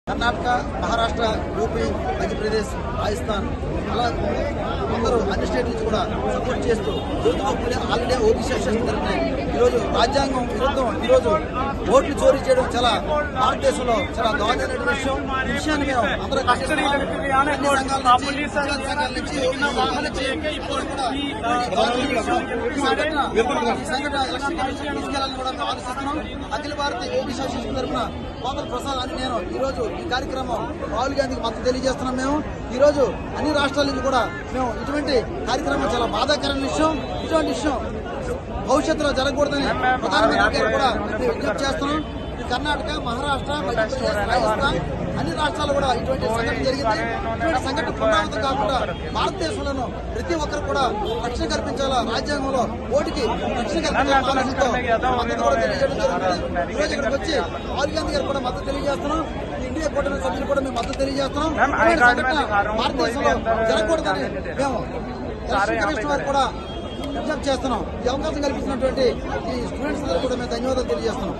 Karnataka, Maharashtra, UP, Madhya Pradesh, Rajasthan అలా అందరూ అన్ని స్టేట్ నుంచి కూడా సపోర్ట్ చేస్తూ ఆల్రెడీ ఓబీసీ సెషన్ జరిగినాయి. ఈరోజు రాజ్యాంగం విరుద్ధం ఈరోజు ఓట్లు చోరీ చేయడం చాలా భారతదేశంలో చాలా దారుణమైన విషయం. ఈ విషయాన్ని మేము అందరూ అఖిల భారత ఓబీసీ సెషన్ తరఫున కోతల ప్రసాద్ అని నేను ఈ రోజు ఈ కార్యక్రమం రాహుల్ గాంధీకి మద్దతు తెలియజేస్తున్నాం. మేము ఈ రోజు అన్ని రాష్ట్రాల నుంచి కూడా మేము ఇటువంటి కార్యక్రమం చాలా బాధాకరమైన విషయం. ఇటువంటి విషయం భవిష్యత్తులో జరగకూడదని ప్రధానమంత్రి గారు కూడా విజ్ఞప్తి చేస్తున్నాం. కర్ణాటక, మహారాష్ట్ర, మధ్యప్రదేశ్, రాజస్థాన్ అన్ని రాష్ట్రాలు కూడా ఇటువంటి సంఘటన జరిగింది. ఇటువంటి సంఘటన పునరావృతం కాకుండా భారతదేశంలోనూ ప్రతి ఒక్కరు కూడా రక్షణ కల్పించాలా, రాజ్యాంగంలో ఓటుకి రక్షణ కల్పించాలని మద్దతు కూడా తెలియజేయడం జరుగుతుంది. ఈ రోజు ఇక్కడికి వచ్చి రాహుల్ గాంధీ గారు కూడా మద్దతు తెలియజేస్తున్నాం. ఇండియా కూటమి సభ్యులు కూడా మేము మద్దతు తెలియజేస్తున్నాం. సంఘటన భారతదేశంలో జరగకూడదని మేము ఎలక్షన్ కమిషన్ వారికి కూడా విజ్ఞప్తి చేస్తున్నాం. ఈ అవకాశం కల్పించినటువంటి ఈ స్టూడెంట్స్ అందరూ కూడా మేము ధన్యవాదాలు తెలియజేస్తున్నాం.